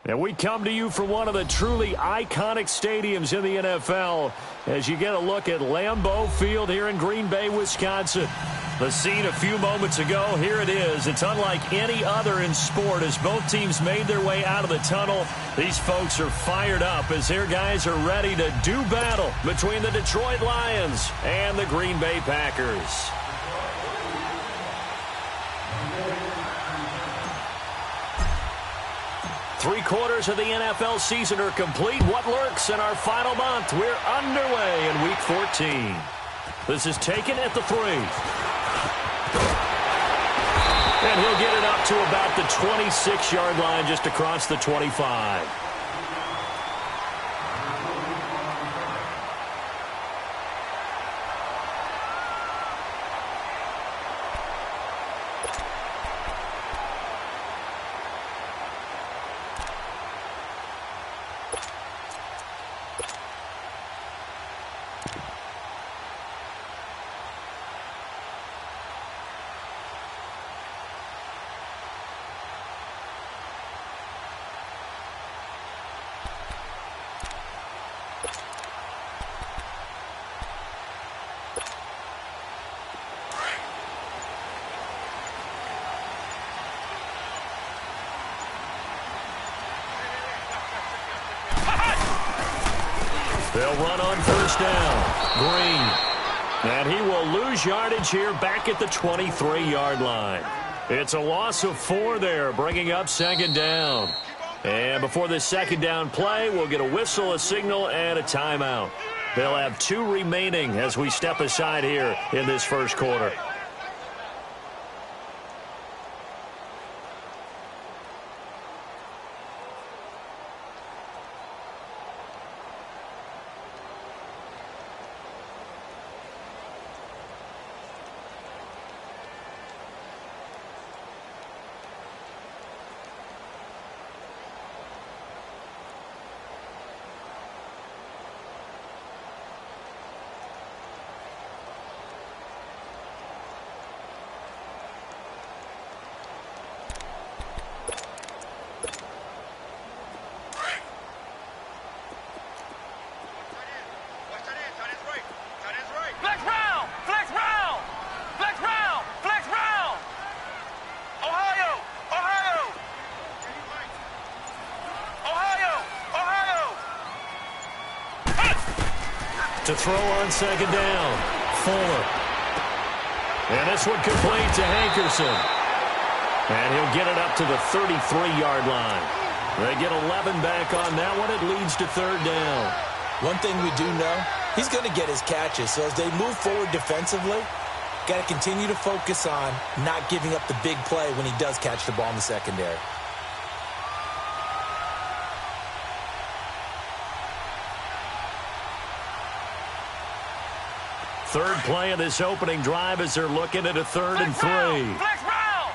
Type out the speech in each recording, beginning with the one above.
And we come to you from one of the truly iconic stadiums in the NFL as you get a look at Lambeau Field here in Green Bay, Wisconsin. The scene a few moments ago, here it is. It's unlike any other in sport as both teams made their way out of the tunnel. These folks are fired up as their guys are ready to do battle between the Detroit Lions and the Green Bay Packers. Three-quarters of the NFL season are complete. What lurks in our final month? We're underway in Week 14. This is taken at the 3. And he'll get it up to about the 26-yard line just across the 25. They'll run on first down. Green. And he will lose yardage here back at the 23-yard line. It's a loss of 4 there, bringing up second down. And before this second down play, we'll get a whistle, a signal, and a timeout. They'll have 2 remaining as we step aside here in this first quarter. To throw on second down, Fuller. And this one complete to Hankerson. And he'll get it up to the 33-yard line. They get 11 back on that one. It leads to third down. One thing we do know, he's going to get his catches. So as they move forward defensively, got to continue to focus on not giving up the big play when he does catch the ball in the secondary. Third play of this opening drive as they're looking at a 3rd and 3. Flex round.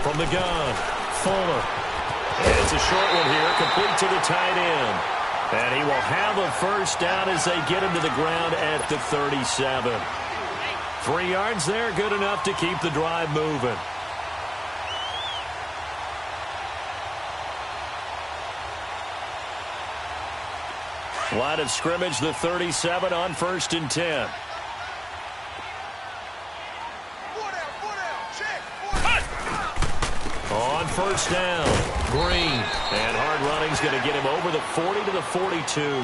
From the gun, Fuller. And it's a short one here, complete to the tight end. And he will have a first down as they get him to the ground at the 37. 3 yards there, good enough to keep the drive moving. Line of scrimmage, the 37 on 1st and 10. On first down, Green. And hard running's going to get him over the 40 to the 42.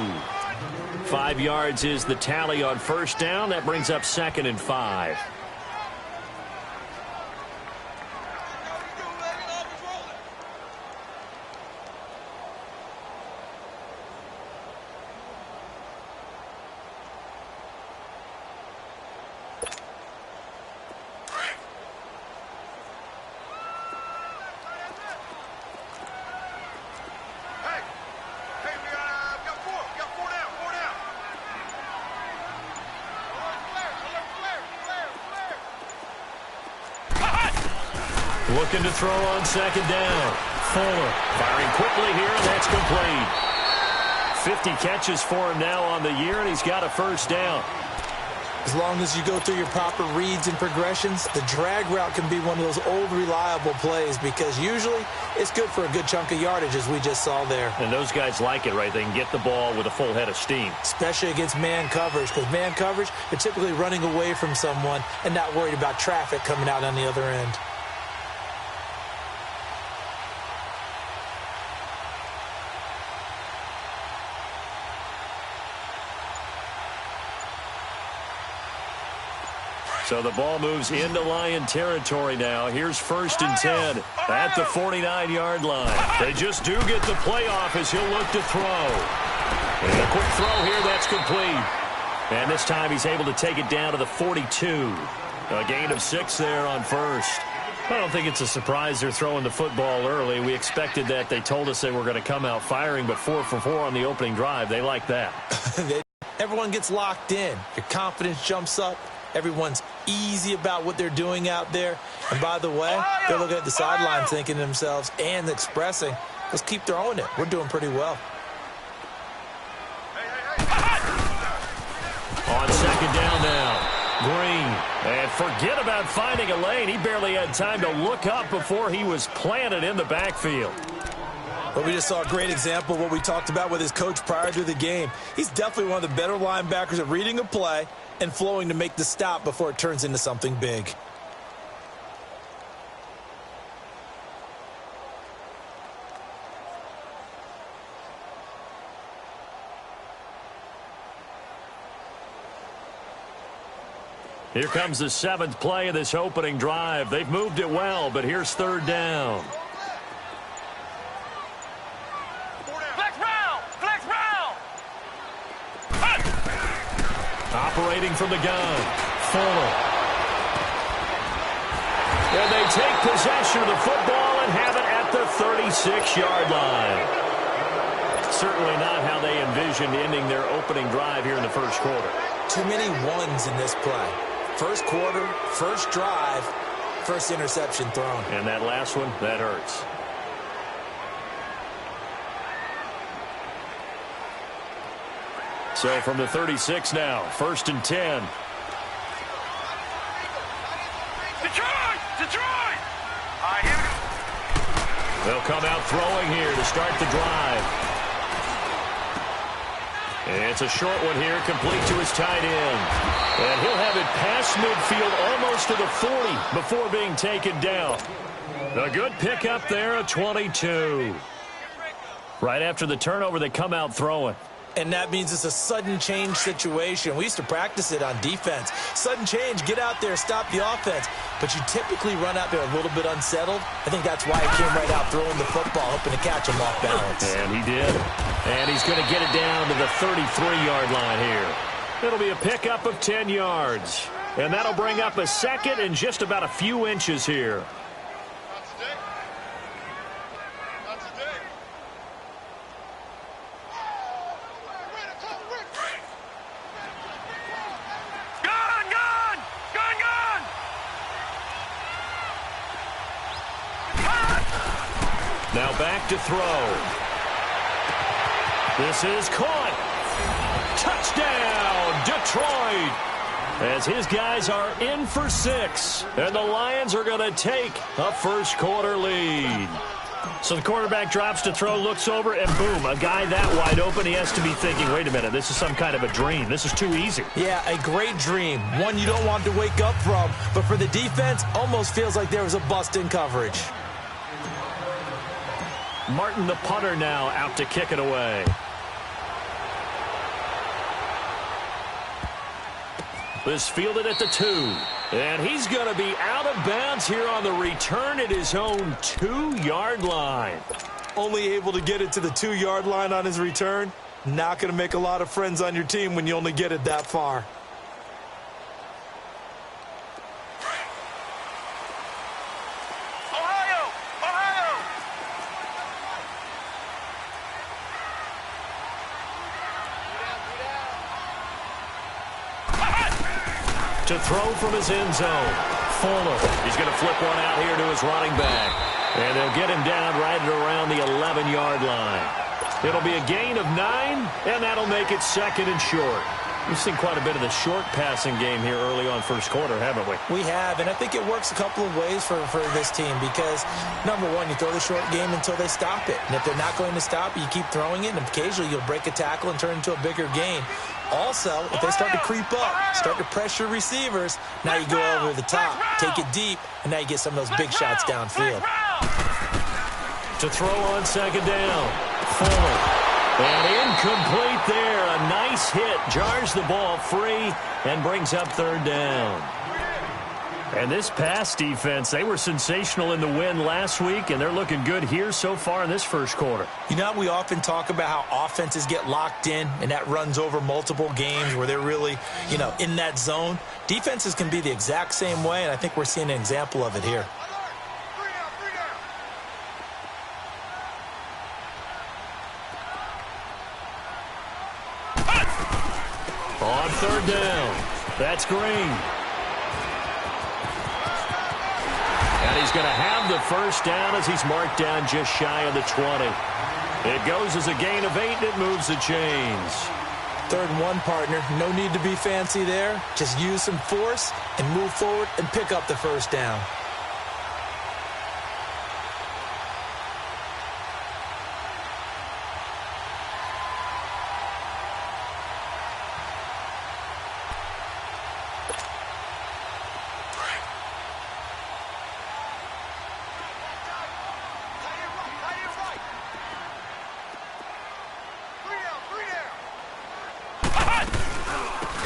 5 yards is the tally on first down. That brings up 2nd and 5. Looking to throw on second down. Fuller firing quickly here, and that's complete. 50 catches for him now on the year, and he's got a first down. As long as you go through your proper reads and progressions, the drag route can be one of those old reliable plays because usually it's good for a good chunk of yardage, as we just saw there. And those guys like it, right? They can get the ball with a full head of steam. Especially against man coverage, because man coverage, they're typically running away from someone and not worried about traffic coming out on the other end. So the ball moves into Lion territory now. Here's 1st and 10 at the 49-yard line. They just do get the playoff as he'll look to throw. And a quick throw here, that's complete. And this time he's able to take it down to the 42. A gain of 6 there on 1st. I don't think it's a surprise they're throwing the football early. We expected that. They told us they were going to come out firing, but 4 for 4 on the opening drive. They like that. Everyone gets locked in. Your confidence jumps up. Everyone's easy about what they're doing out there. And by the way, they're looking at the sideline thinking to themselves and expressing, let's keep throwing it. We're doing pretty well. On 2nd down now, Green. And forget about finding a lane. He barely had time to look up before he was planted in the backfield. Well, we just saw a great example of what we talked about with his coach prior to the game. He's definitely one of the better linebackers at reading a play and flowing to make the stop before it turns into something big. Here comes the 7th play of this opening drive. They've moved it well, but here's 3rd down. Operating from the gun, Fuller. And they take possession of the football and have it at the 36-yard line. Certainly not how they envisioned ending their opening drive here in the first quarter. Too many ones in this play. First quarter, first drive, first interception thrown. And that last one, that hurts. So from the 36 now, 1st and 10. Detroit! Detroit! They'll come out throwing here to start the drive. And it's a short one here, complete to his tight end. And he'll have it past midfield almost to the 40 before being taken down. A good pickup there, a 22. Right after the turnover, they come out throwing. And that means it's a sudden change situation. We used to practice it on defense. Sudden change, get out there, stop the offense. But you typically run out there a little bit unsettled. I think that's why he came right out throwing the football, hoping to catch him off balance. And he did. And he's going to get it down to the 33-yard line here. It'll be a pickup of 10 yards. And that'll bring up a second and just about a few inches here. Now back to throw. This is caught. Touchdown, Detroit. As his guys are in for 6. And the Lions are going to take a first quarter lead. So the quarterback drops to throw, looks over, and boom, a guy that wide open, he has to be thinking, wait a minute, this is some kind of a dream. This is too easy. Yeah, a great dream. One you don't want to wake up from. But for the defense, almost feels like there was a bust in coverage. Martin, the punter, now out to kick it away. This fielded at the 2. And he's going to be out of bounds here on the return at his own 2-yard line. Only able to get it to the 2-yard line on his return. Not going to make a lot of friends on your team when you only get it that far. To throw from his end zone. Fuller. He's going to flip one out here to his running back. And they'll get him down right at around the 11-yard line. It'll be a gain of 9, and that'll make it 2nd and short. We've seen quite a bit of the short passing game here early on first quarter, haven't we? We have, and I think it works a couple of ways for this team because, number one, you throw the short game until they stop it. And if they're not going to stop it, you keep throwing it, and occasionally you'll break a tackle and turn it into a bigger gain. Also, if they start to creep up, start to pressure receivers, now you go over the top, take it deep, and now you get some of those big shots downfield. To throw on 2nd down, Fuller. And incomplete there. A nice hit. Jars the ball free and brings up 3rd down. And this pass defense, they were sensational in the win last week, and they're looking good here so far in this first quarter. You know, we often talk about how offenses get locked in, and that runs over multiple games where they're really, in that zone. Defenses can be the exact same way, and I think we're seeing an example of it here. On 3rd down, that's Green. And he's going to have the first down as he's marked down just shy of the 20. It goes as a gain of 8, and it moves the chains. 3rd and 1, partner. No need to be fancy there. Just use some force and move forward and pick up the first down.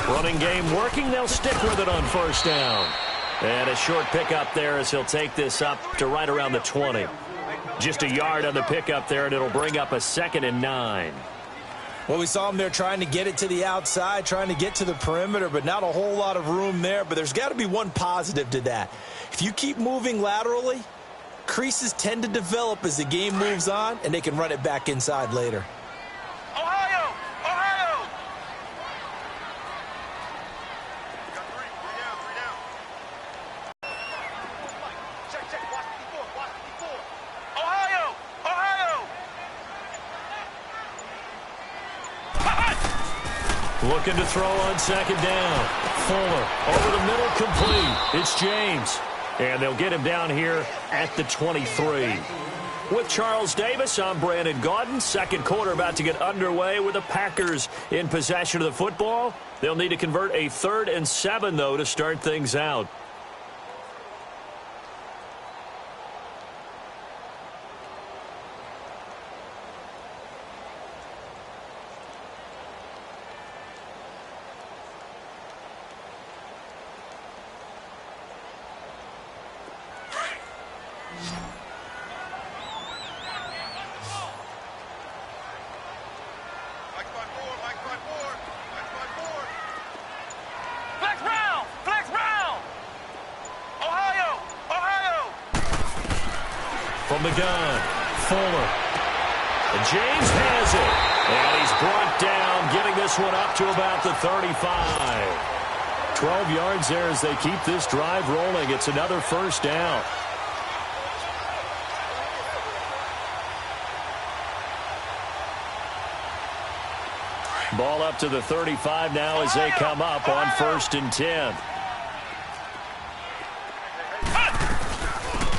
Running game working. They'll stick with it on 1st down. And a short pickup there as he'll take this up to right around the 20. Just a yard on the pickup there, and it'll bring up a 2nd and 9. Well, we saw him there trying to get it to the outside, trying to get to the perimeter, but not a whole lot of room there. But there's got to be one positive to that. If you keep moving laterally, creases tend to develop as the game moves on, and they can run it back inside later. Looking to throw on 2nd down. Fuller over the middle, complete. It's James. And they'll get him down here at the 23. With Charles Davis, I'm Brandon Gaudin. Second quarter about to get underway with the Packers in possession of the football. They'll need to convert a 3rd and 7, though, to start things out. From the gun, Fuller. And James has it. And he's brought down, getting this one up to about the 35. 12 yards there as they keep this drive rolling. It's another first down. Ball up to the 35 now as they come up on 1st and 10.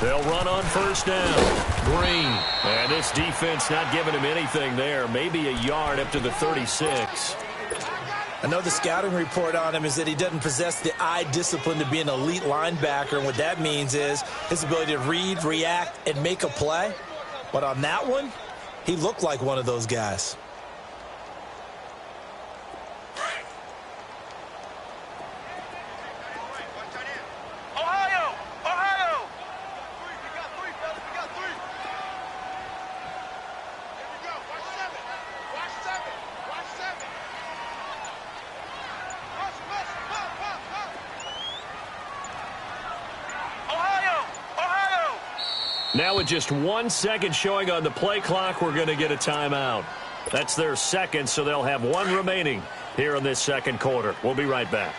They'll run on 1st down. Green. And this defense not giving him anything there. Maybe a yard up to the 36. I know the scouting report on him is that he doesn't possess the eye discipline to be an elite linebacker. And what that means is his ability to read, react, and make a play. But on that one, he looked like one of those guys. Now with just 1 second showing on the play clock, we're going to get a timeout. That's their second, so they'll have 1 remaining here in this second quarter. We'll be right back.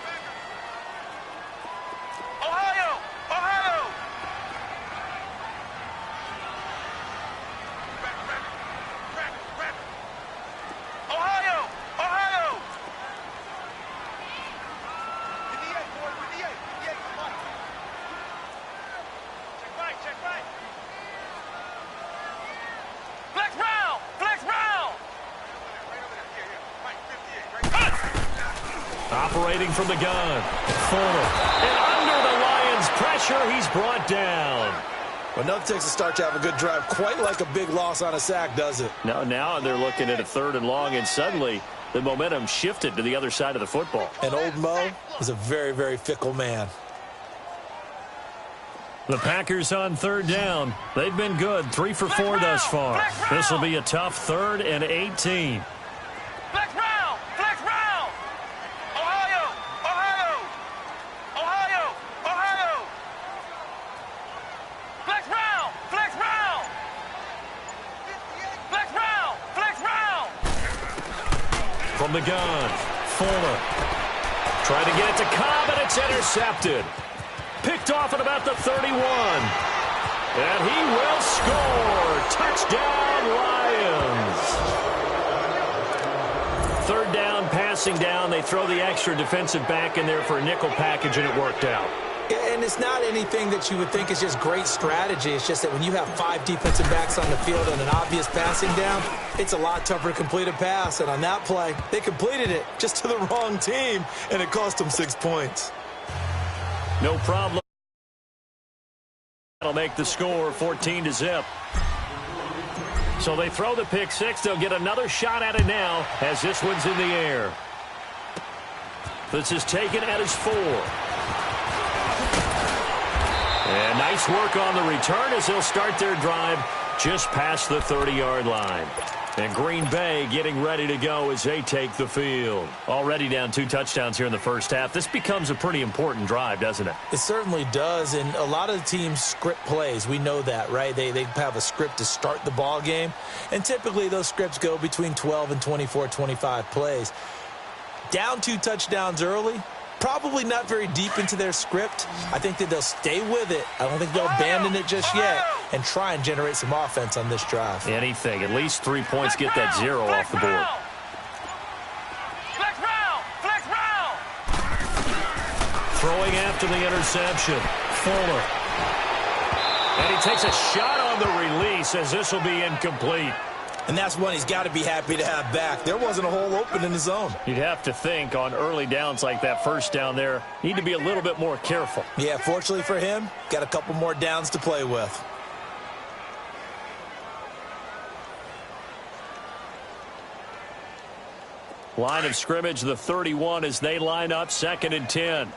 Operating from the gun. Fuller. And under the Lions' pressure, he's brought down. Well, nothing takes a start to have a good drive, quite like a big loss on a sack, does it? Now they're looking at a 3rd and long, and suddenly the momentum shifted to the other side of the football. And old Mo is a very, very fickle man. The Packers on 3rd down. They've been good, 3 for 4 thus far. This will be a tough 3rd and 18. Flex round! Flex round! Ohio! Ohio! Ohio! Ohio! Flex round! Flex round! Flex round! Flex round! From the gun, Fuller. Trying to get it to Cobb, and it's intercepted. Picked off at about the 31. And he will score. Touchdown, Lions. 3rd down, passing down. They throw the extra defensive back in there for a nickel package, and it worked out. And it's not anything that you would think is just great strategy. It's just that when you have 5 defensive backs on the field and an obvious passing down, it's a lot tougher to complete a pass. And on that play, they completed it just to the wrong team, and it cost them 6 points. No problem. That'll make the score 14-0. So they throw the pick 6. They'll get another shot at it now as this one's in the air. This is taken at his 4. And nice work on the return as they'll start their drive just past the 30-yard line. And Green Bay getting ready to go as they take the field. Already down 2 touchdowns here in the first half. This becomes a pretty important drive, doesn't it? It certainly does, and a lot of the teams script plays. We know that, right? They have a script to start the ball game, and typically those scripts go between 12 and 24, 25 plays. Down 2 touchdowns early, probably not very deep into their script. I think that they'll stay with it. I don't think they'll abandon it just yet and try and generate some offense on this drive. Anything. At least 3 points get that 0 off the board. Flex round! Flex round! Throwing after the interception. Fuller. And he takes a shot on the release as this will be incomplete. And that's one he's got to be happy to have back. There wasn't a hole open in the zone. You'd have to think on early downs like that first down there, need to be a little bit more careful. Yeah, fortunately for him, got a couple more downs to play with. Line of scrimmage, the 31 as they line up 2nd and 10.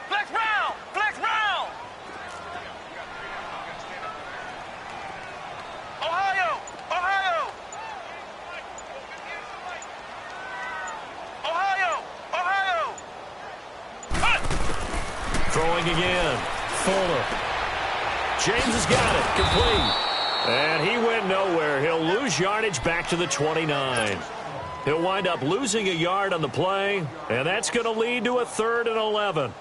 Flex round! Flex round! Ohio! Ohio! Ohio! Ohio! Cut! Throwing again. Fuller. James has got it. Complete. And he went nowhere. He'll lose yardage back to the 29. He'll wind up losing a yard on the play, and that's going to lead to a 3rd and 11.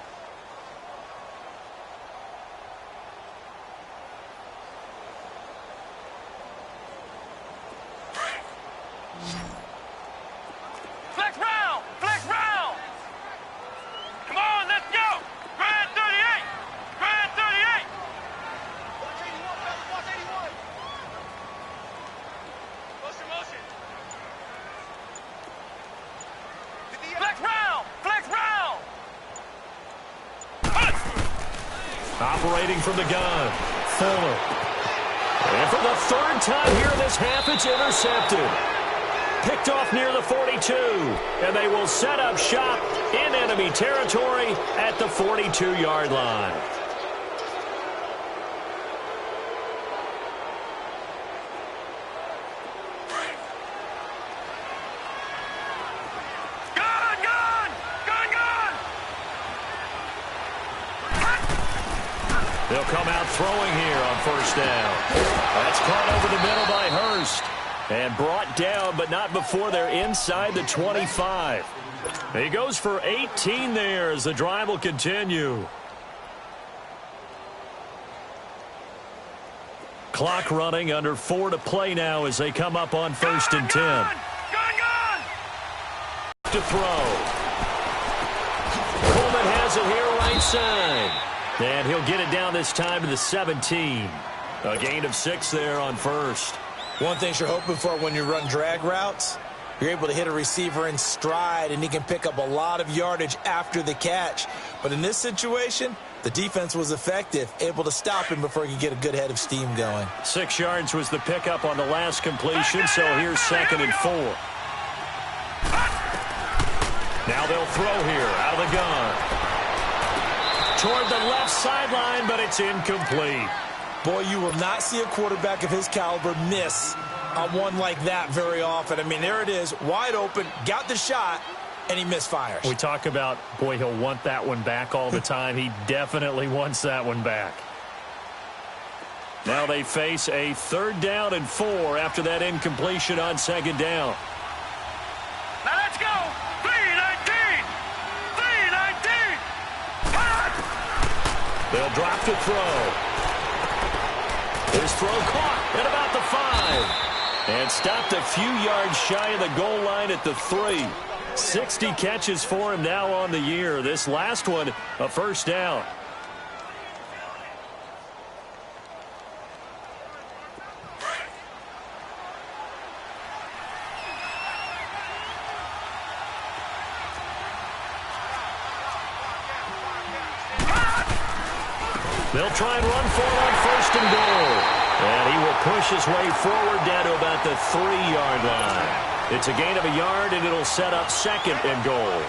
Flex round! Flex round! Come on, let's go! Grand 38! Grand 38! Watch 81, fellas, watch 81! Motion, motion! Flex round! Flex round! Operating from the gun. Fuller. And for the 3rd time here in this half, it's intercepted. Picked off near the 42. And they will set up shop in enemy territory at the 42-yard line. Gun, gun! Gun, gun! They'll come out throwing here on 1st down. That's caught over the middle by Hurst. And brought down, but not before they're inside the 25. He goes for 18 there as the drive will continue. Clock running, under 4 to play now as they come up on 1st and 10. Gun, gun! To throw. Coleman has it here right side. And he'll get it down this time to the 17. A gain of 6 there on 1st. One thing you're hoping for when you run drag routes You're able to hit a receiver in stride, and he can pick up a lot of yardage after the catch. But in this situation, the defense was effective, able to stop him before he could get a good head of steam going. 6 yards was the pickup on the last completion, so here's 2nd and 4. Now they'll throw here out of the gun. Toward the left sideline, but it's incomplete. Boy, you will not see a quarterback of his caliber miss on one like that very often. I mean, there it is, wide open, got the shot, and he misfires. We talk about, boy, he'll want that one back all the time. He definitely wants that one back. Now they face a 3rd down and 4 after that incompletion on 2nd down. Now let's go. 3-19. 3-19. They'll drop to throw. His throw caught at about the 5. And stopped a few yards shy of the goal line at the 3. 60 catches for him now on the year. This last one, a 1st down. They'll try and run for it on 1st and goal. And he will push his way forward down to about the 3-yard line. It's a gain of a yard, and it'll set up 2nd and goal.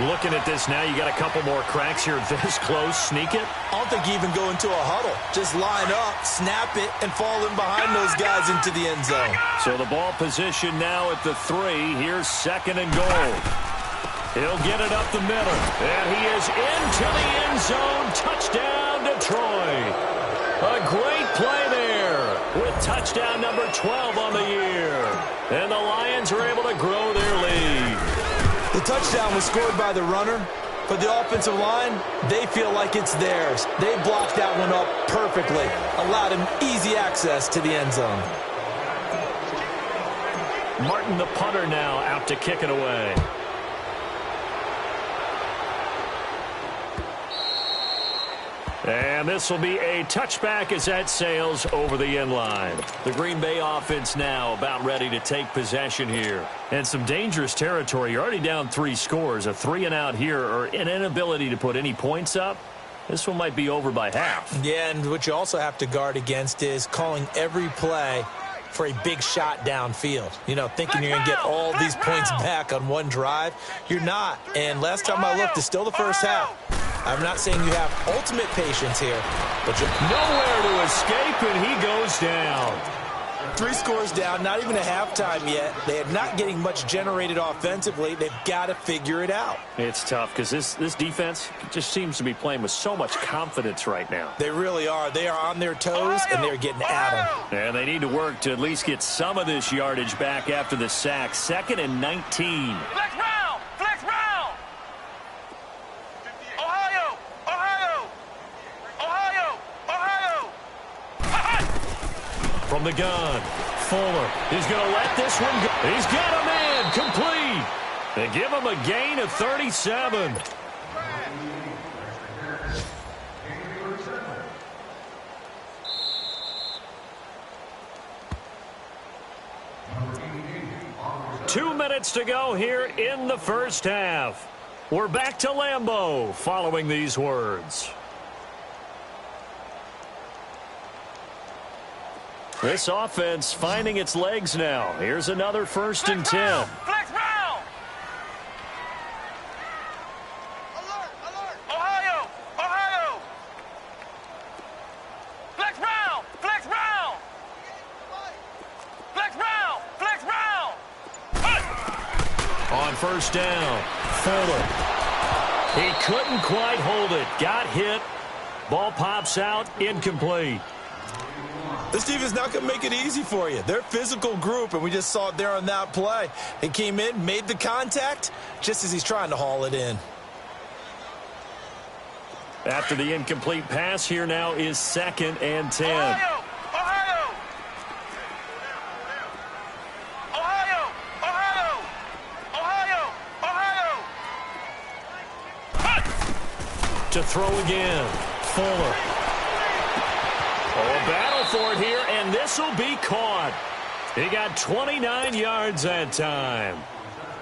Looking at this now, you got a couple more cracks here this close. Sneak it? I don't think you even go into a huddle. Just line up, snap it, and fall in behind those guys into the end zone. So the ball position now at the 3. Here's 2nd and goal. He'll get it up the middle. And he is into the end zone. Touchdown, Detroit. A great play there with touchdown number 12 on the year. And the Lions are able to grow their lead. The touchdown was scored by the runner, but the offensive line, they feel like it's theirs. They blocked that one up perfectly, allowed him easy access to the end zone. Martin, the punter, now out to kick it away. And this will be a touchback as that sails over the end line. The Green Bay offense now about ready to take possession here. And some dangerous territory. You're already down 3 scores. A 3-and-out here, or an inability to put any points up. This one might be over by half. Yeah, and what you also have to guard against is calling every play for a big shot downfield. You know, thinking you're going to get all these points back on one drive. You're not. And last time I looked, it's still the first half. I'm not saying you have ultimate patience here, but you're nowhere to escape, and he goes down. 3 scores down, not even a halftime yet. They are not getting much generated offensively. They've got to figure it out. It's tough because this defense just seems to be playing with so much confidence right now. They really are. They are on their toes, and they're getting at them. And they need to work to at least get some of this yardage back after the sack. 2nd and 19. Flex round. Flex round. Ohio. Ohio. Ohio. Ohio. From the gun, Fuller is going to let this one go. He's got a man complete. They give him a gain of 37. Two minutes to go here in the first half. We're back to Lambeau following these words. This offense finding its legs now. Here's another 1st and 10. Flex round. Alert, alert. Ohio, Ohio. Flex round, flex round. Flex round, flex round. On 1st down, Fuller. He couldn't quite hold it. Got hit. Ball pops out, incomplete. This team is not going to make it easy for you. They're a physical group, and we just saw it there on that play. He came in, made the contact, just as he's trying to haul it in. After the incomplete pass, here now is 2nd and 10. Ohio, Ohio. Ohio, Ohio. Ohio, Ohio. To throw again, Fuller. Oh, a battle for it here, and this will be caught. He got 29 yards that time.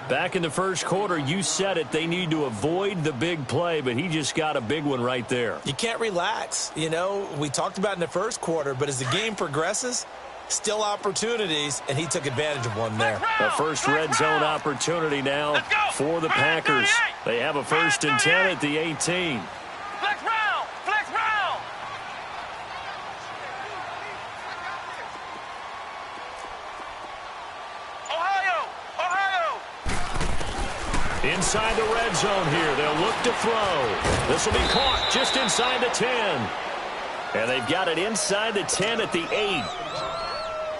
Back in the first quarter, you said it, they need to avoid the big play, but he just got a big one right there. You can't relax. You know, we talked about in the first quarter, but as the game progresses, still opportunities, and he took advantage of one there. The first red zone opportunity now for the Packers. They have a 1st and 10 at the 18. Flex round! Flex round! Ohio! Ohio! Inside the red zone here, they'll look to throw. This will be caught just inside the 10. And they've got it inside the 10 at the 8.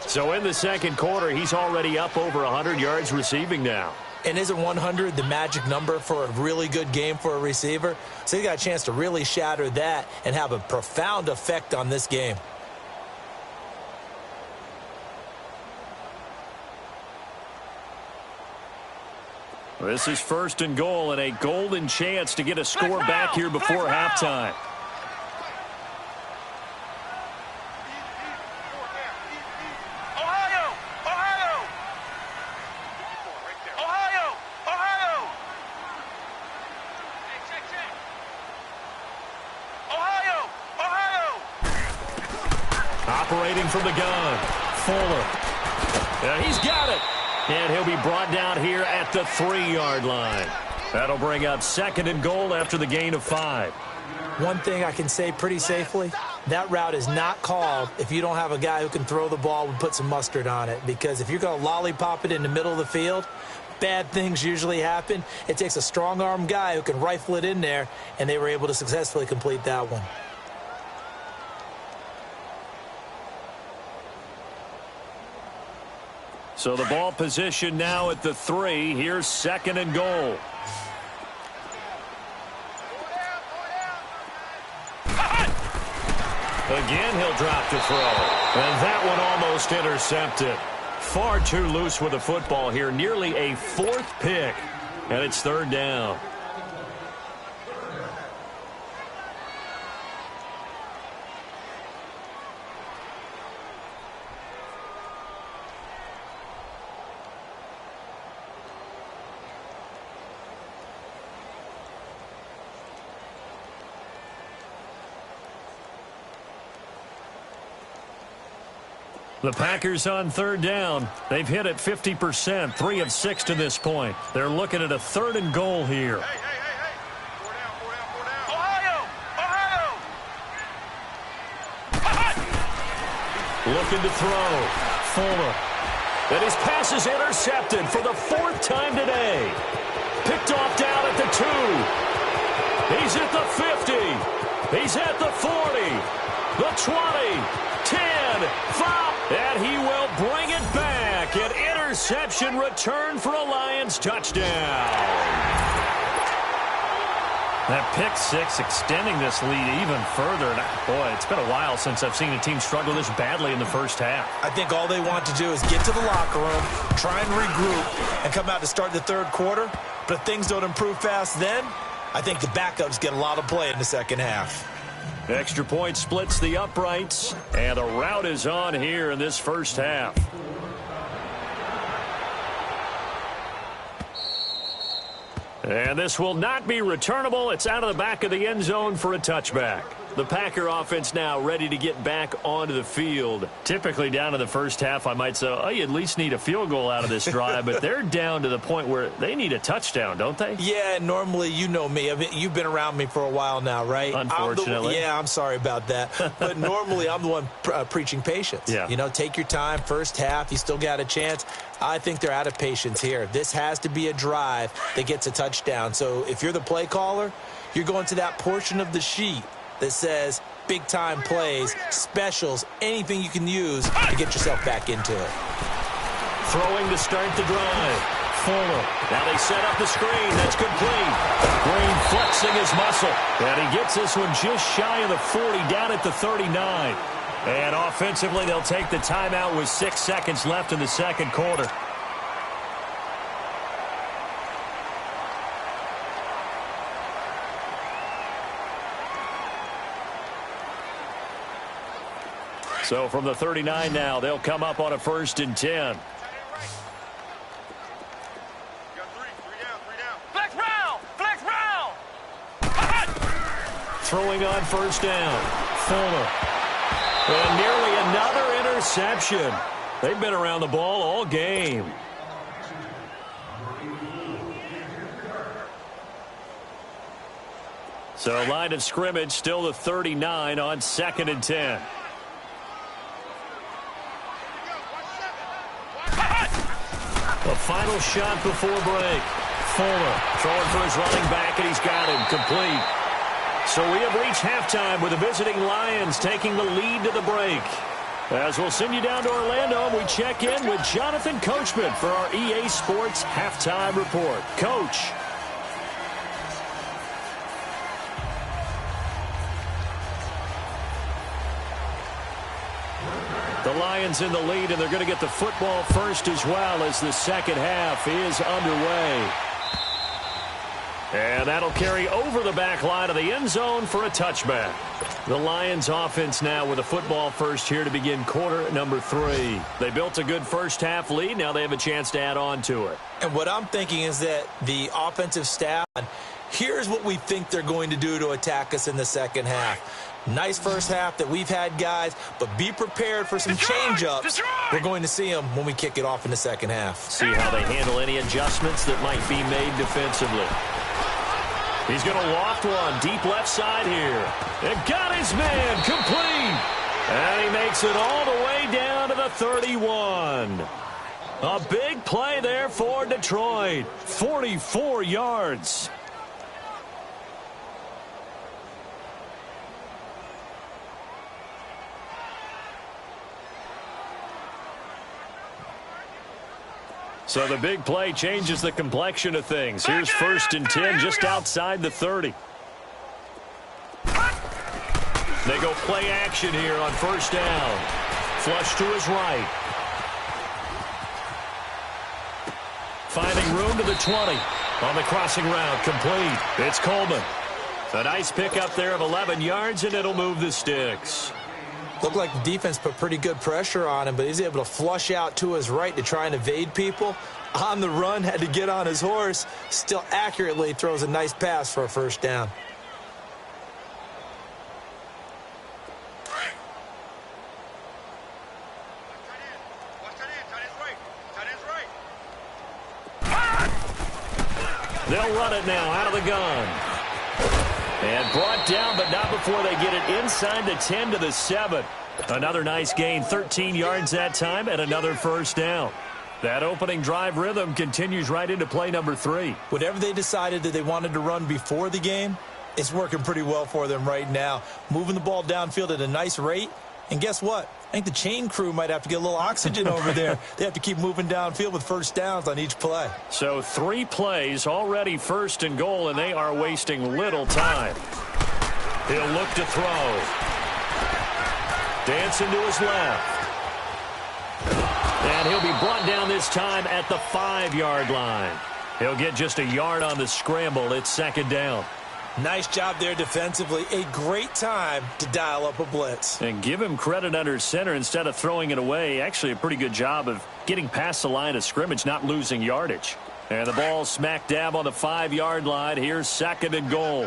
So in the second quarter, he's already up over 100 yards receiving now. And isn't 100 the magic number for a really good game for a receiver? So he got a chance to really shatter that and have a profound effect on this game. This is 1st and goal and a golden chance to get a score back here before halftime. Ohio! Ohio! Ohio! Ohio! Ohio! Ohio! Operating from the gun, Fuller. And he's got it. And he'll be brought down here at the 3-yard line. That'll bring up 2nd and goal after the gain of 5. One thing I can say pretty safely, that route is not called if you don't have a guy who can throw the ball and put some mustard on it. Because if you're going to lollipop it in the middle of the field, bad things usually happen. It takes a strong-arm guy who can rifle it in there, and they were able to successfully complete that one. So the ball position now at the 3. Here's 2nd and goal. Again, he'll drop to throw. And that one almost intercepted. Far too loose with the football here. Nearly a 4th pick. And it's 3rd down. The Packers on 3rd down. They've hit it 50%, 3 of 6 to this point. They're looking at a 3rd and goal here. Hey. 4 down. Ohio! Ohio! Looking to throw. Fuller. And his pass is intercepted for the 4th time today. Picked off down at the 2. He's at the 50. He's at the 40. The 20. 10. 5. And he will bring it back. An interception return for a Lions touchdown. That pick 6 extending this lead even further. And boy, it's been a while since I've seen a team struggle this badly in the first half. I think all they want to do is get to the locker room, try and regroup, and come out to start the 3rd quarter. But if things don't improve fast then, I think the backups get a lot of play in the second half. Extra point splits the uprights, and the route is on here in this first half. And this will not be returnable. It's out of the back of the end zone for a touchback. The Packer offense now ready to get back onto the field. Typically down to the first half, I might say, oh, you at least need a field goal out of this drive, but they're down to the point where they need a touchdown, don't they? Yeah, normally, you know me. I mean, you've been around me for a while now, right? Unfortunately. I'm sorry about that. But normally, I'm the one preaching patience. Yeah. You know, take your time. First half, you still got a chance. I think they're out of patience here. This has to be a drive that gets a touchdown. So if you're the play caller, you're going to that portion of the sheet that says big-time plays, specials, anything you can use to get yourself back into it. Throwing to start the drive. Fuller. Now they set up the screen. That's complete. Green flexing his muscle. And he gets this one just shy of the 40, down at the 39. And offensively, they'll take the timeout with 6 seconds left in the second quarter. So from the 39 now, they'll come up on a 1st and 10. Flex round! Flex round! Throwing on 1st down. Fuller. And nearly another interception. They've been around the ball all game. So line of scrimmage still the 39 on 2nd and 10. The final shot before break. Fuller throwing for his running back, and he's got him complete. So we have reached halftime with the visiting Lions taking the lead to the break. As we'll send you down to Orlando, we check in with Jonathan Coachman for our EA Sports Halftime Report. Coach. The Lions in the lead, and they're going to get the football first as well as the second half is underway. And that'll carry over the back line of the end zone for a touchback. The Lions offense now with a football first here to begin quarter number 3. They built a good first half lead. Now they have a chance to add on to it. And what I'm thinking is that the offensive staff, here's what we think they're going to do to attack us in the second half. Nice first half that we've had, guys, but be prepared for some change-ups. We're going to see them when we kick it off in the second half. See how they handle any adjustments that might be made defensively. He's going to loft one deep left side here. And got his man complete. And he makes it all the way down to the 31. A big play there for Detroit. 44 yards. So the big play changes the complexion of things. Here's 1st and 10 just outside the 30. They go play action here on 1st down. Flush to his right. Finding room to the 20. On the crossing route, complete. It's Coleman. A nice pickup there of 11 yards, and it'll move the sticks. Looked like the defense put pretty good pressure on him, but he's able to flush out to his right to try and evade people. On the run, had to get on his horse. Still accurately throws a nice pass for a 1st down. They'll run it now out of the gun. And brought down, but not before they get it inside the 10 to the 7. Another nice gain, 13 yards that time, and another 1st down. That opening drive rhythm continues right into play number 3. Whatever they decided that they wanted to run before the game, it's working pretty well for them right now. Moving the ball downfield at a nice rate. And guess what? I think the chain crew might have to get a little oxygen over there. They have to keep moving downfield with 1st downs on each play. So 3 plays, already 1st and goal, and they are wasting little time. He'll look to throw. Dancing to his left. And he'll be brought down this time at the 5-yard line. He'll get just a yard on the scramble. It's 2nd down. Nice job there defensively. A great time to dial up a blitz. And give him credit under center instead of throwing it away. Actually, a pretty good job of getting past the line of scrimmage, not losing yardage. And the ball smack dab on the 5-yard line. Here's 2nd and goal.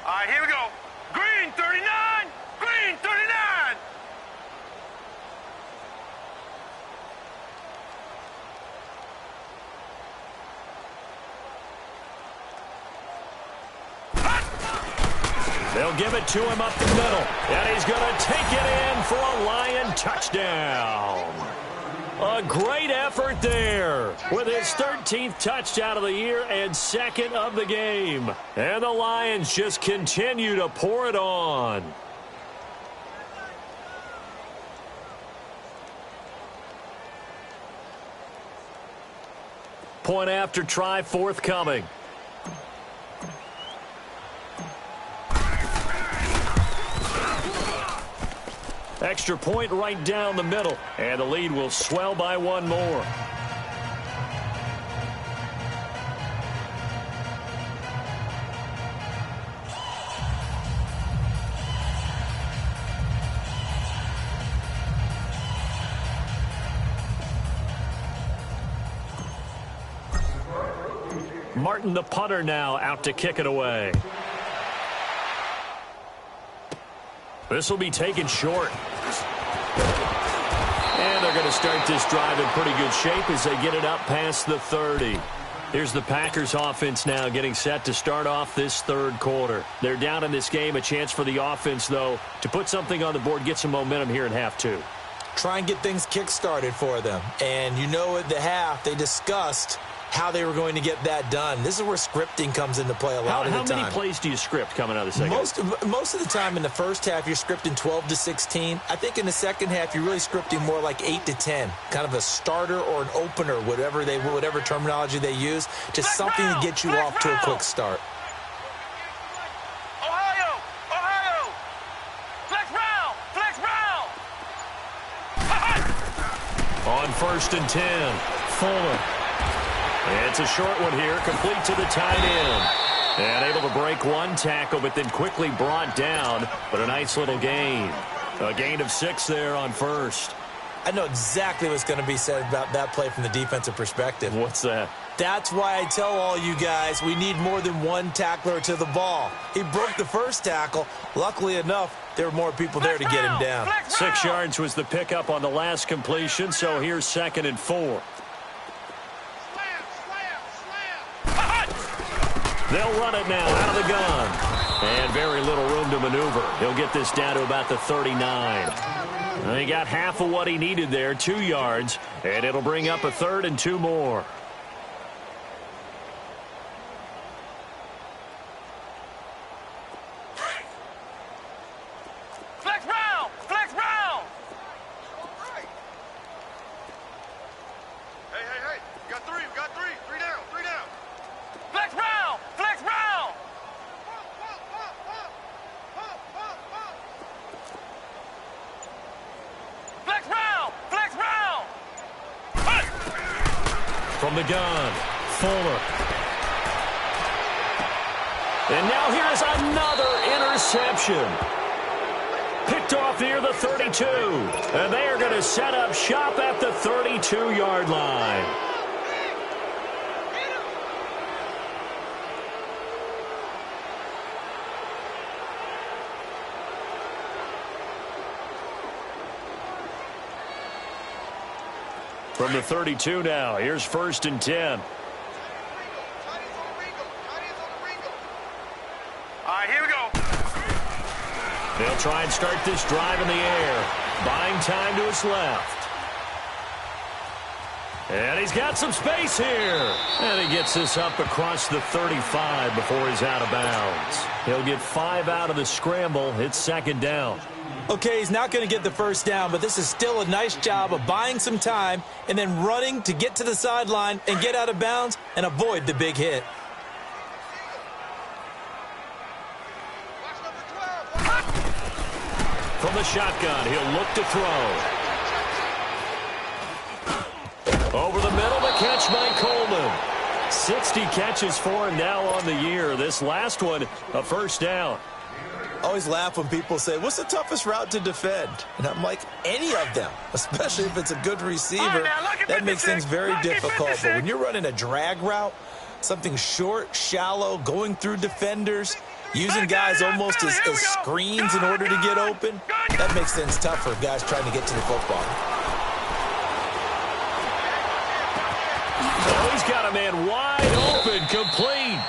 All right, here we go. Green 39. Green 39. They'll give it to him up the middle. And he's going to take it in for a Lion touchdown. A great effort there with his 13th touchdown of the year and 2nd of the game. And the Lions just continue to pour it on. Point after try forthcoming. Extra point right down the middle. And the lead will swell by 1 more. Martin, the punter, now out to kick it away. This will be taken short. And they're going to start this drive in pretty good shape as they get it up past the 30. Here's the Packers offense now getting set to start off this third quarter. They're down in this game. A chance for the offense, though, to put something on the board, get some momentum here in half two. Try and get things kick-started for them. And you know at the half, they discussed how they were going to get that done. This is where scripting comes into play a lot of the time. How many plays do you script coming out of the second? Most of the time in the first half, you're scripting 12 to 16. I think in the second half, you're really scripting more like 8 to 10. Kind of a starter or an opener, whatever terminology they use. Just something to get you off to a quick start. Ohio! Flex round! On 1st and 10, Fuller. It's a short one here, complete to the tight end. And able to break one tackle, but then quickly brought down. But a nice little gain. A gain of 6 there on first. I know exactly what's going to be said about that play from the defensive perspective. What's that? That's why I tell all you guys we need more than one tackler to the ball. He broke the first tackle. Luckily enough, there were more people there to get him down. 6 yards was the pickup on the last completion, so here's 2nd and 4. They'll run it now out of the gun. And very little room to maneuver. He'll get this down to about the 39. He got half of what he needed there, 2 yards. And it'll bring up a 3rd and 2 more. Flex round! Hey. We got three. Three down. Flex round! Flex round! From the gun, Fuller. And now here's another interception. Picked off near the 32. And they are going to set up shop at the 32-yard line. From the 32 now, here's 1st and 10. All right, here we go. They'll try and start this drive in the air. Buying time to his left. And he's got some space here. And he gets this up across the 35 before he's out of bounds. He'll get 5 out of the scramble. It's 2nd down. Okay, he's not going to get the first down, but this is still a nice job of buying some time and then running to get to the sideline and get out of bounds and avoid the big hit. From the shotgun, he'll look to throw. Over the middle, the catch by Coleman. 60 catches for him now on the year. This last one, a 1st down. I always laugh when people say, what's the toughest route to defend? And I'm like, any of them, especially if it's a good receiver. That makes things very difficult. But when you're running a drag route, something short, shallow, going through defenders, using guys almost as screens in order to get open, that makes things tough for guys trying to get to the football. Oh, he's got a man wide open, complete.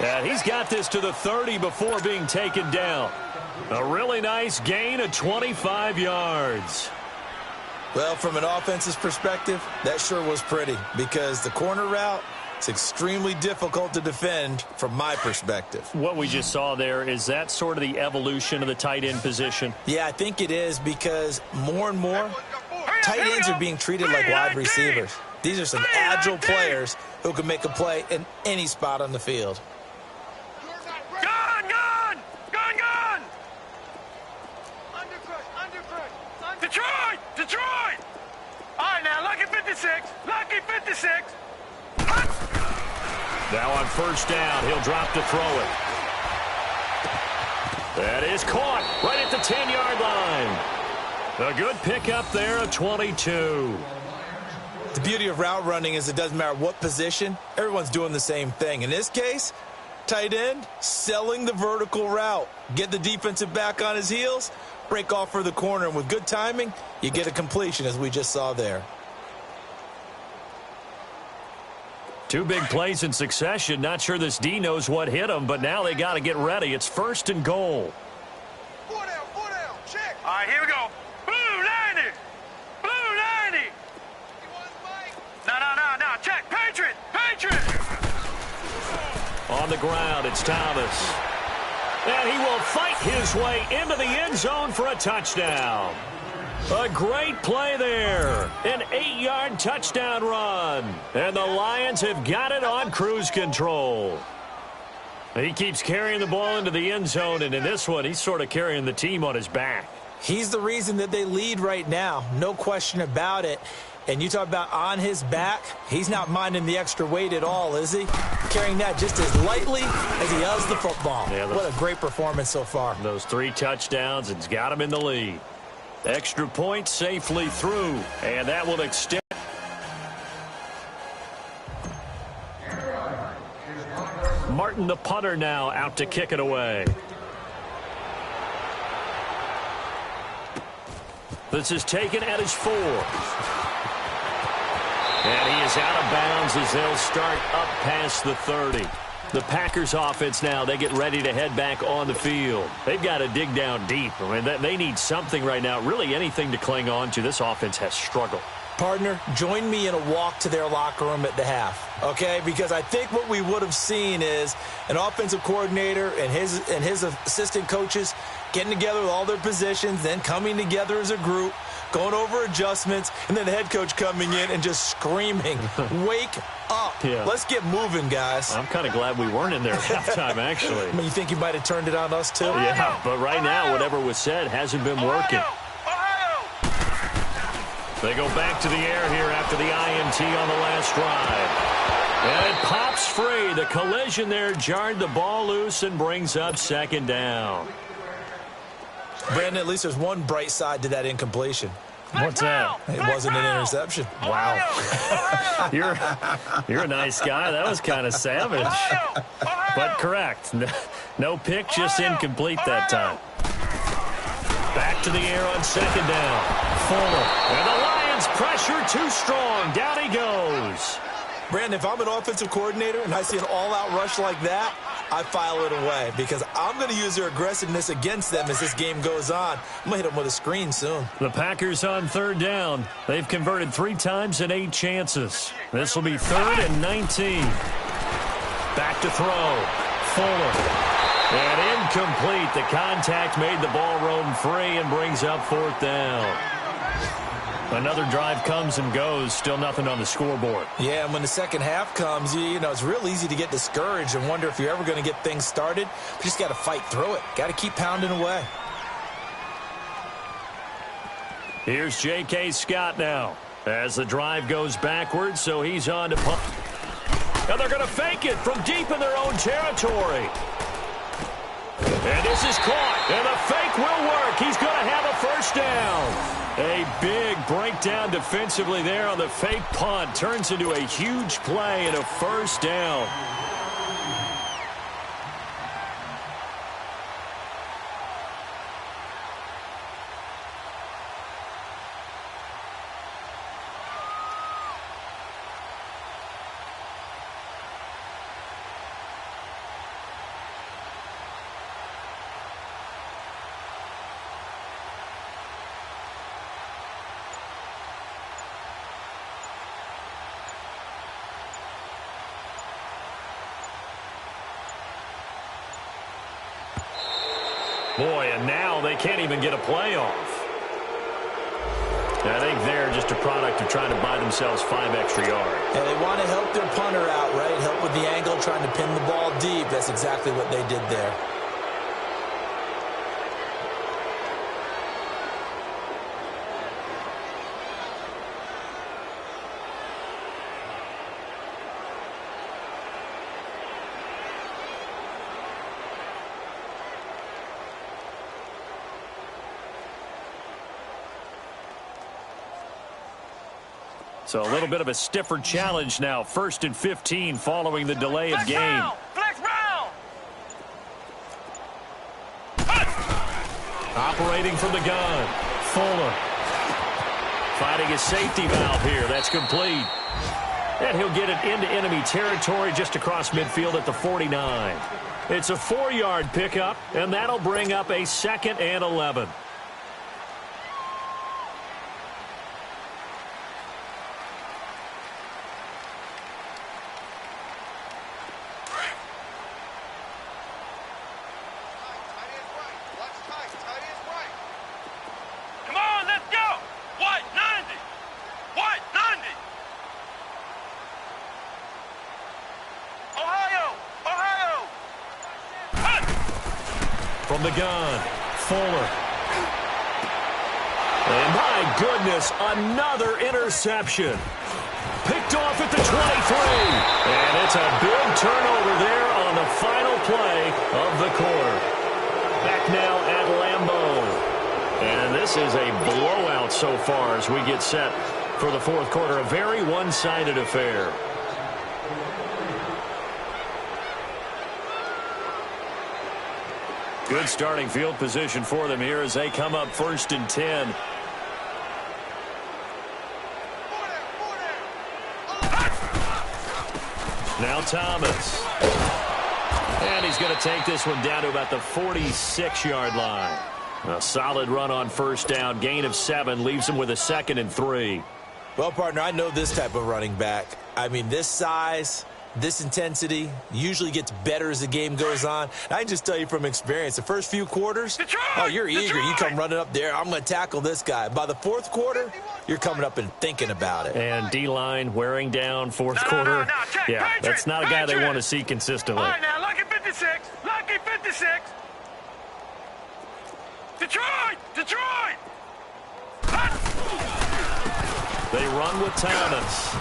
And he's got this to the 30 before being taken down. A really nice gain of 25 yards. Well, from an offense's perspective, that sure was pretty because the corner route, it's extremely difficult to defend from my perspective. What we just saw there, is that sort of the evolution of the tight end position? Yeah, I think it is because more and more, tight ends are being treated like wide receivers. These are some agile players who can make a play in any spot on the field. Gun! Detroit! All right, now, lucky 56. Now on 1st down, he'll drop to throw it. That is caught right at the 10-yard line. A good pickup there of 22. The beauty of route running is it doesn't matter what position, everyone's doing the same thing. In this case, tight end, selling the vertical route. Get the defensive back on his heels, break off for the corner, and with good timing, you get a completion as we just saw there. Two big plays in succession. Not sure this D knows what hit him, but now they got to get ready. It's 1st and goal. 4 down, check. All right, here we go. Blue 90. Blue 90. No, check. Patriot. On the ground, it's Thomas. And he will fight his way into the end zone for a touchdown. A great play there. An 8-yard touchdown run. And the Lions have got it on cruise control. He keeps carrying the ball into the end zone, and in this one, he's sort of carrying the team on his back. He's the reason that they lead right now. No question about it. And you talk about on his back, he's not minding the extra weight at all, is he? Carrying that just as lightly as he does the football. Yeah, what a great performance so far. Those 3 touchdowns, it's got him in the lead. Extra point safely through, and that will extend. Martin, the punter, now out to kick it away. This is taken at his 4. And he is out of bounds as they'll start up past the 30. The Packers offense now, they get ready to head back on the field. They've got to dig down deep. I mean, they need something right now, really anything to cling on to. This offense has struggled. Partner, join me in a walk to their locker room at the half, okay? Because I think what we would have seen is an offensive coordinator and his assistant coaches getting together with all their positions, then coming together as a group, going over adjustments, and then the head coach coming in and just screaming, wake up. Yeah. Let's get moving, guys. I'm kind of glad we weren't in there at halftime, actually. I mean, you think you might have turned it on us, too? Yeah, but right now, whatever was said hasn't been working. They go back to the air here after the INT on the last drive. And it pops free. The collision there jarred the ball loose and brings up 2nd down. Brandon, at least there's one bright side to that incompletion. What's that? It wasn't an interception. Wow. You're a nice guy. That was kind of savage. But correct. No pick, just incomplete that time. Back to the air on 2nd down. Fuller. And the Lions pressure too strong. Down he goes. Brandon, if I'm an offensive coordinator and I see an all-out rush like that, I file it away because I'm going to use their aggressiveness against them as this game goes on. I'm going to hit them with a screen soon. The Packers on 3rd down. They've converted 3 times and 8 chances. This will be 3rd and 19. Back to throw. Fuller. And incomplete. The contact made the ball roam free and brings up 4th down. Another drive comes and goes. Still nothing on the scoreboard. Yeah, and when the second half comes, you know, it's real easy to get discouraged and wonder if you're ever going to get things started. You just got to fight through it. Got to keep pounding away. Here's J.K. Scott now as the drive goes backwards, so he's on to punt. And they're going to fake it from deep in their own territory. And this is caught, and the fake will work. He's going to have a 1st down. A big breakdown defensively there on the fake punt. Turns into a huge play and a 1st down. Boy, and now they can't even get a playoff. I think they're just a product of trying to buy themselves 5 extra yards. And they want to help their punter out, right? Help with the angle, trying to pin the ball deep. That's exactly what they did there. So a little bit of a stiffer challenge now. 1st and 15 following the delay of game. Flex round. Operating from the gun. Fuller. Finding a safety valve here. That's complete. And he'll get it into enemy territory just across midfield at the 49. It's a 4-yard pickup, and that'll bring up a 2nd and 11. From the gun, Fuller. And my goodness, another interception. Picked off at the 23. And it's a big turnover there on the final play of the quarter. Back now at Lambeau. And this is a blowout so far as we get set for the 4th quarter. A very one-sided affair. Good starting field position for them here as they come up 1st and 10. Now Thomas. And he's going to take this one down to about the 46-yard line. A solid run on 1st down. Gain of 7 leaves him with a 2nd and 3. Well, partner, I know this type of running back. I mean, this size, this intensity usually gets better as the game goes on. And I can just tell you from experience, the first few quarters, you're eager. You come running up there, I'm going to tackle this guy. By the 4th quarter, you're coming up and thinking about it. And D-line wearing down 4th quarter. Yeah, that's not a guy they want to see consistently. All right, now, lucky 56. Lucky 56. Detroit! Detroit! They run with Thomas.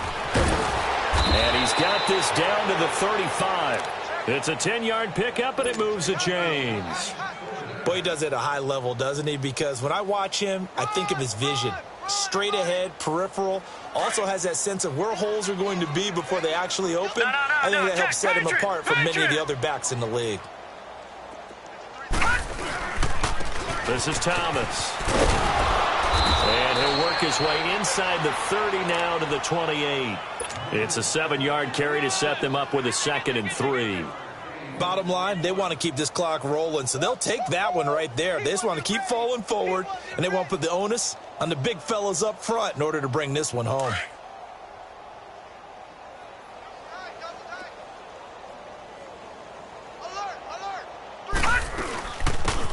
And he's got this down to the 35. It's a 10-yard pickup, and it moves the chains. Boy, he does it at a high level, doesn't he? Because when I watch him, I think of his vision. Straight ahead, peripheral. Also has that sense of where holes are going to be before they actually open. I think that helps set him apart from many of the other backs in the league. This is Thomas. And he'll work his way inside the 30 now to the 28. It's a 7-yard carry to set them up with a 2nd and 3. Bottom line, they want to keep this clock rolling, so they'll take that one right there. They just want to keep falling forward, and they won't put the onus on the big fellas up front in order to bring this one home.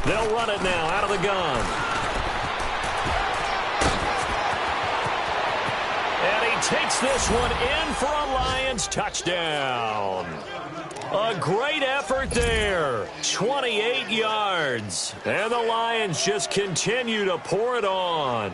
They'll run it now out of the gun. And he takes this one in for a Lions touchdown. A great effort there. 28 yards. And the Lions just continue to pour it on.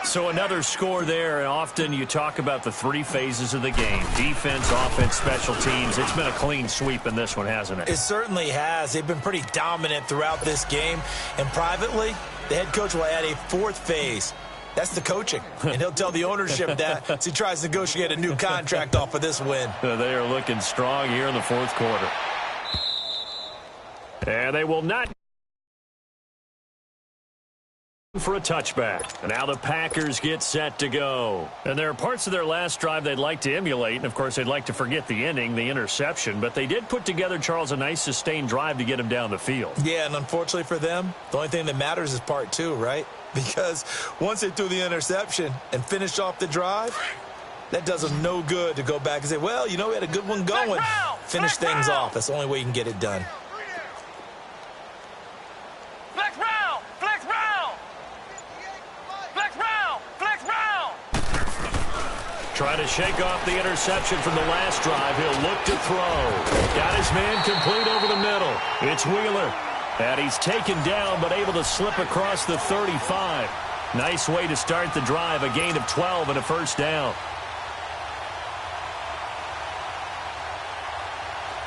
So another score there, and often you talk about the 3 phases of the game. Defense, offense, special teams. It's been a clean sweep in this one, hasn't it? It certainly has. They've been pretty dominant throughout this game. And privately, the head coach will add a 4th phase. That's the coaching. And he'll tell the ownership that as he tries to negotiate a new contract off of this win. They are looking strong here in the 4th quarter. And they will not for a touchback. And now the Packers get set to go. And there are parts of their last drive they'd like to emulate. And, of course, they'd like to forget the ending, the interception. But they did put together, Charles, a nice sustained drive to get him down the field. Yeah, and unfortunately for them, the only thing that matters is part 2, right? Because once they threw the interception and finished off the drive, that does them no good to go back and say, well, you know, we had a good one going. Finish things off. That's the only way you can get it done. Flex round! Flex round! Flex round! Flex round! Trying to shake off the interception from the last drive. He'll look to throw. Got his man complete over the middle. It's Wheeler. And he's taken down but able to slip across the 35. Nice way to start the drive. A gain of 12 and a 1st down.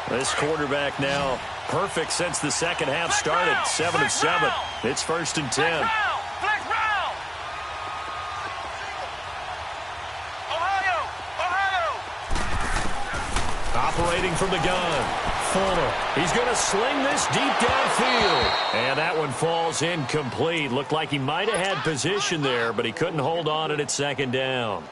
This quarterback now perfect since the 2nd half started. 7 of 7. It's 1st and 10. Operating from the gun. Fuller. He's going to sling this deep downfield. And that one falls incomplete. Looked like he might have had position there, but he couldn't hold on at second down.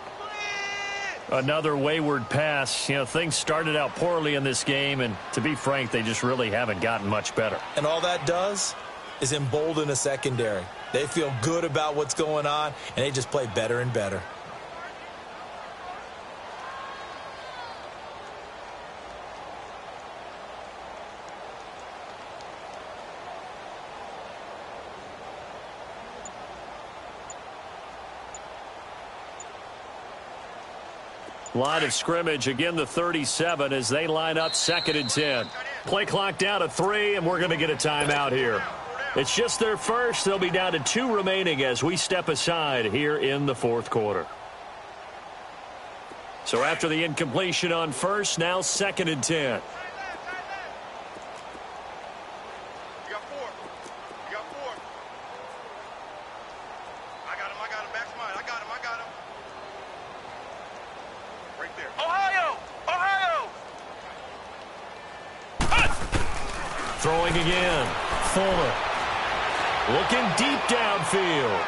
Another wayward pass. You know, things started out poorly in this game, and to be frank, they just really haven't gotten much better. And all that does is embolden a secondary. They feel good about what's going on, and they just play better and better. Line of scrimmage, again the 37 as they line up 2nd and 10. Play clock down to 3, and we're going to get a timeout here. It's just their first. They'll be down to 2 remaining as we step aside here in the 4th quarter. So after the incompletion on first, now 2nd and 10. Throwing again. Fuller. Looking deep downfield.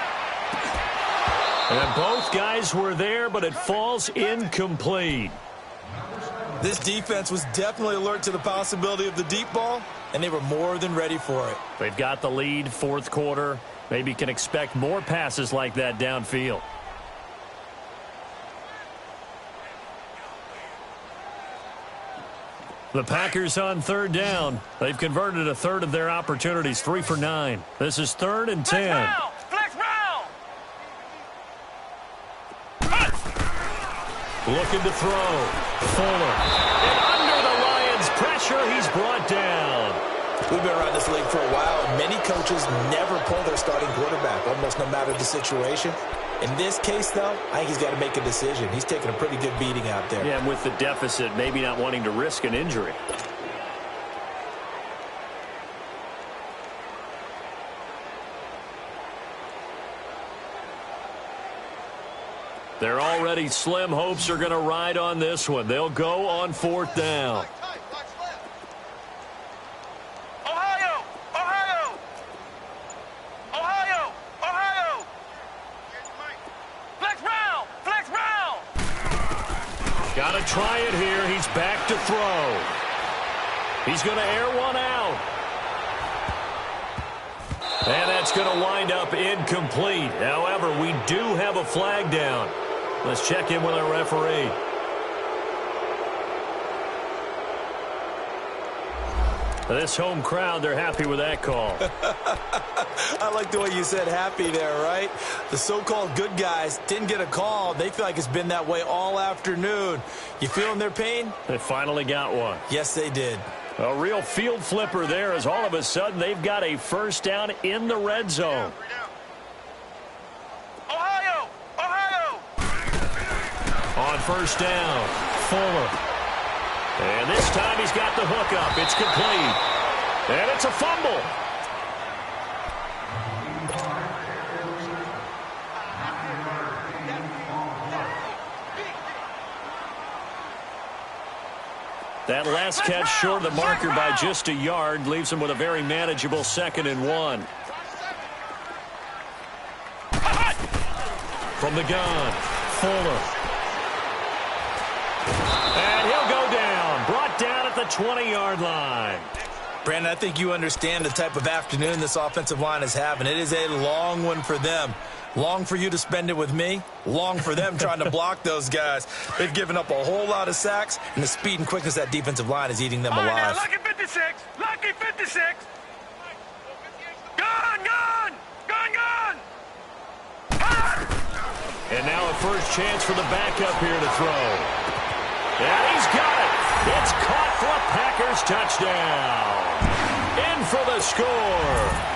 And both guys were there, but it falls incomplete. This defense was definitely alert to the possibility of the deep ball, and they were more than ready for it. They've got the lead, 4th quarter. Maybe can expect more passes like that downfield. The Packers on 3rd down. They've converted a third of their opportunities, 3 for 9. This is 3rd and 10. Flex round. Looking to throw. Fuller. And under the Lions' pressure, he's brought down. We've been around this league for a while, and many coaches never pull their starting quarterback, almost no matter the situation. In this case, though, I think he's got to make a decision. He's taking a pretty good beating out there. Yeah, and with the deficit, maybe not wanting to risk an injury. They're already slim. Hopes are going to ride on this one. They'll go on 4th down. Got to try it here. He's back to throw. He's going to air one out. And that's going to wind up incomplete. However, we do have a flag down. Let's check in with our referee. This home crowd, they're happy with that call. I like the way you said happy there, right? The so-called good guys didn't get a call. They feel like it's been that way all afternoon. You feeling their pain? They finally got one. Yes, they did. A real field flipper there as all of a sudden they've got a first down in the red zone. Ohio! Ohio! On first down, Fuller. And this time he's got the hook up. It's complete. And it's a fumble. That last catch short of the marker by just a yard leaves him with a very manageable 2nd and 1. From the gun, Fuller. And he'll go down. Brought down at the 20-yard line. Brandon, I think you understand the type of afternoon this offensive line is having. It is a long one for them. Long for you to spend it with me. Long for them trying to block those guys. They've given up a whole lot of sacks, and the speed and quickness of that defensive line is eating them alive. Now, lucky 56. Lucky 56. Gun, gun. Gun, gun. And now a first chance for the backup here to throw. And he's got it. It's caught for a Packers touchdown. In for the score.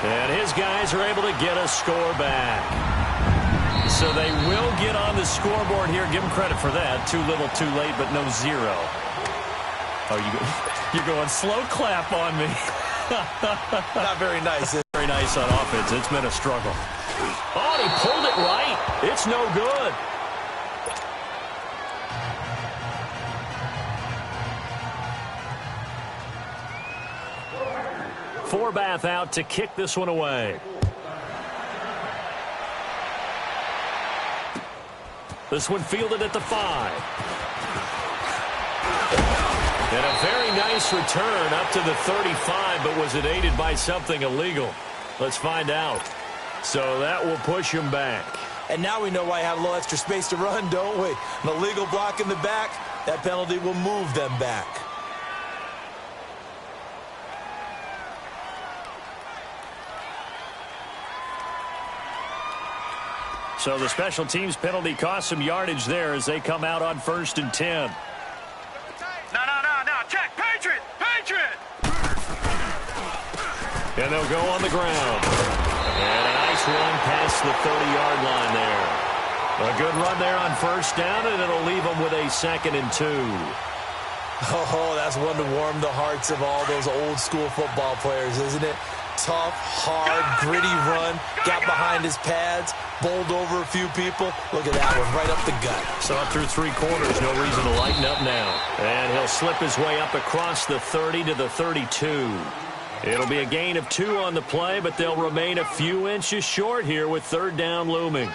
And his guys are able to get a score back. So they will get on the scoreboard here. Give them credit for that. Too little, too late, but no zero. Oh, you're going slow clap on me. Not very nice. Very nice on offense. It's been a struggle. Oh, he pulled it right. It's no good. Forbath out to kick this one away. This one fielded at the 5. And a very nice return up to the 35, but was it aided by something illegal? Let's find out. So that will push him back. And now we know why I have a little extra space to run, don't we? An illegal block in the back, that penalty will move them back. So the special teams penalty cost some yardage there as they come out on 1st and 10. No. Check. Patriot. And they'll go on the ground. And a nice run past the 30-yard line there. A good run there on 1st down, and it'll leave them with a 2nd and 2. Oh, that's one to warm the hearts of all those old school football players, isn't it? Tough, hard, gritty run. Got behind his pads, bowled over a few people. Look at that one, right up the gut. So up through 3 quarters, no reason to lighten up now. And he'll slip his way up across the 30 to the 32. It'll be a gain of 2 on the play, but they'll remain a few inches short here with 3rd down looming.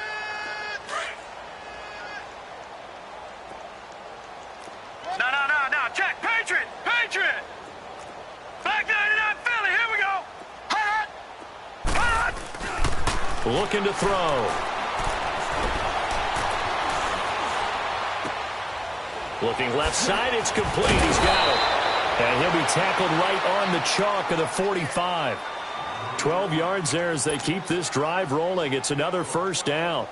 No. Check. Patriot. Back 99 Philly. Here we go. Hot. Looking to throw. Looking left side, it's complete. He's got it. And he'll be tackled right on the chalk of the 45. 12 yards there as they keep this drive rolling. It's another 1st down.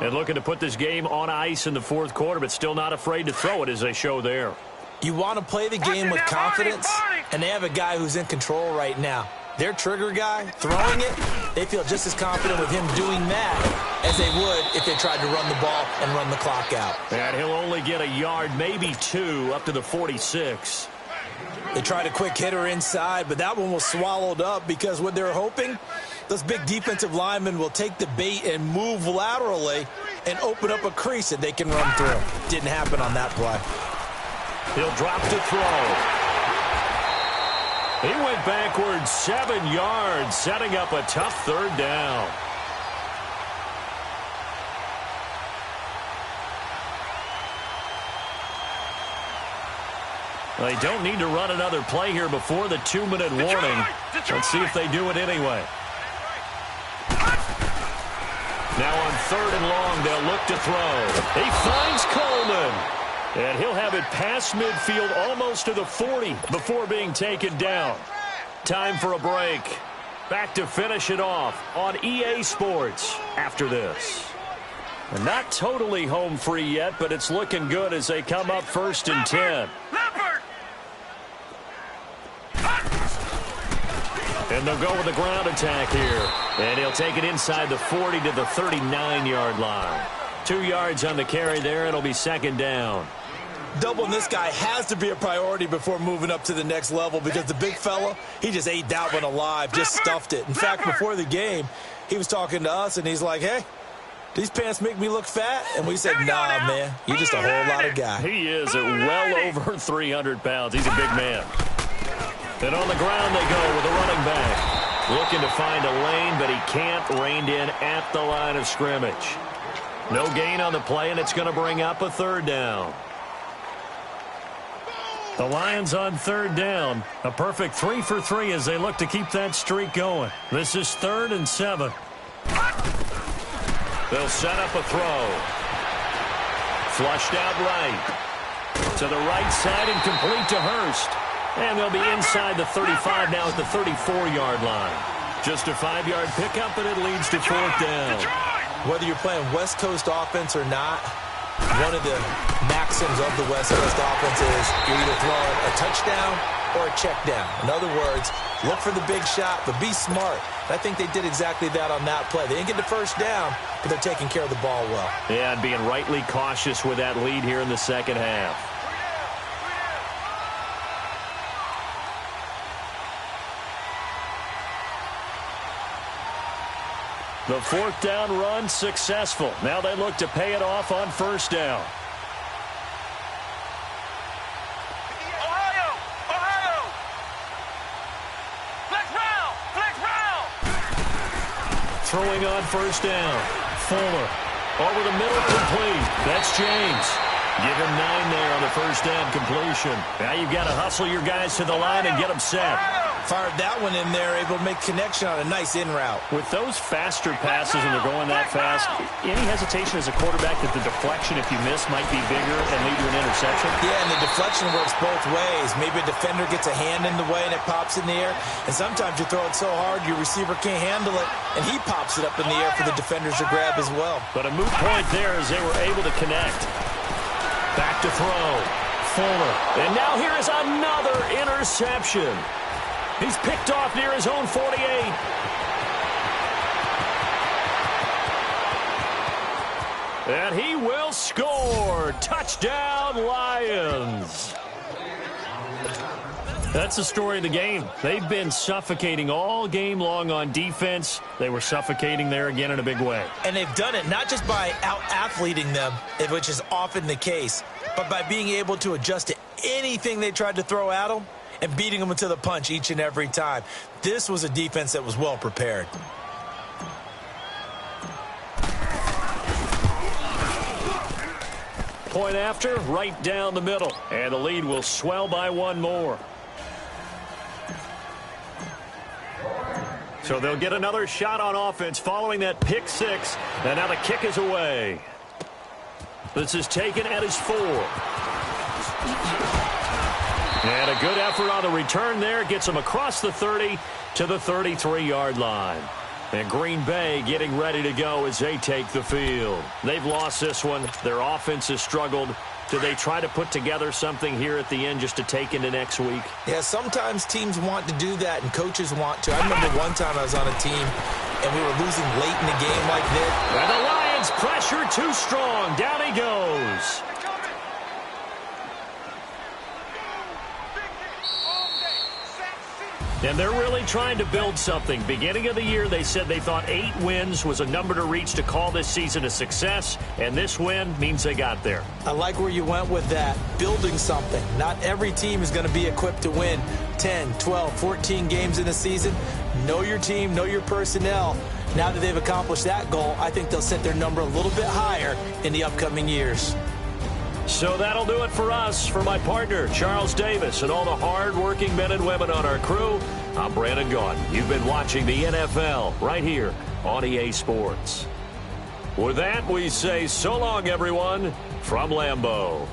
And looking to put this game on ice in the 4th quarter, but still not afraid to throw it as they show there. You want to play the game with confidence, and they have a guy who's in control right now. Their trigger guy, throwing it, they feel just as confident with him doing that as they would if they tried to run the ball and run the clock out. And he'll only get a yard, maybe 2, up to the 46. They tried a quick hitter inside, but that one was swallowed up because what they're hoping, those big defensive linemen will take the bait and move laterally and open up a crease that they can run through. Didn't happen on that play. He'll drop to throw. He went backwards 7 yards, setting up a tough 3rd down. They don't need to run another play here before the 2-minute warning. Let's see if they do it anyway. Now on 3rd and long, they'll look to throw. He finds Coleman. And he'll have it past midfield almost to the 40 before being taken down. Time for a break. Back to finish it off on EA Sports after this. And not totally home free yet, but it's looking good as they come up 1st and 10. And they'll go with the ground attack here. And he'll take it inside the 40 to the 39-yard line. 2 yards on the carry there. It'll be 2nd down. Doubling this guy has to be a priority before moving up to the next level because the big fella, he just ate that one alive, just stuffed it. In fact, before the game, he was talking to us, and he's like, hey, these pants make me look fat? And we said, nah, man, you're just a whole lot of guy. He is at well over 300 pounds. He's a big man. And on the ground they go with a running back. Looking to find a lane, but he can't. Reined in at the line of scrimmage. No gain on the play, and it's going to bring up a 3rd down. The Lions on 3rd down. A perfect 3 for 3 as they look to keep that streak going. This is 3rd and 7. They'll set up a throw. Flushed out right. To the right side and complete to Hurst. And they'll be inside the 35 now at the 34-yard line. Just a 5-yard pickup, and it leads to 4th down. Whether you're playing West Coast offense or not, one of the maxims of the West Coast offense is you're either throwing a touchdown or a check down. In other words, look for the big shot, but be smart. And I think they did exactly that on that play. They didn't get the 1st down, but they're taking care of the ball well. Yeah, and being rightly cautious with that lead here in the 2nd half. The 4th down run successful. Now they look to pay it off on 1st down. Ohio! Flex round! Throwing on first down. Fuller. Over the middle, complete. That's James. Give him 9 there on the first down completion. Now you've got to hustle your guys to the line and get them set. Fired that one in there, able to make connection on a nice in route. With those faster passes and they're going that fast, any hesitation as a quarterback that the deflection, if you miss, might be bigger and lead to an interception? Yeah, and the deflection works both ways. Maybe a defender gets a hand in the way and it pops in the air. And sometimes you throw it so hard your receiver can't handle it, and he pops it up in the air for the defenders to grab as well. But a moot point there as they were able to connect. Back to throw. Fuller. And now here is another interception. He's picked off near his own 48. And he will score. Touchdown, Lions. That's the story of the game. They've been suffocating all game long on defense. They were suffocating there again in a big way. And they've done it not just by out-athleting them, which is often the case, but by being able to adjust to anything they tried to throw at them and beating them to the punch each and every time. This was a defense that was well prepared. Point after, right down the middle. And the lead will swell by 1 more. So they'll get another shot on offense following that pick 6. And now the kick is away. This is taken at his 4. And a good effort on the return there. Gets him across the 30 to the 33-yard line. And Green Bay getting ready to go as they take the field. They've lost this one. Their offense has struggled. Do they try to put together something here at the end just to take into next week? Yeah, sometimes teams want to do that and coaches want to. I remember one time I was on a team and we were losing late in the game like this. And the Lions pressure too strong. Down he goes. And they're really trying to build something. Beginning of the year, they said they thought 8 wins was a number to reach to call this season a success, and this win means they got there. I like where you went with that, building something. Not every team is going to be equipped to win 10, 12, 14 games in a season. Know your team, know your personnel. Now that they've accomplished that goal, I think they'll set their number a little bit higher in the upcoming years. So that'll do it for us. For my partner, Charles Davis, and all the hard-working men and women on our crew, I'm Brandon Gaudin. You've been watching the NFL right here on EA Sports. With that, we say so long, everyone, from Lambeau.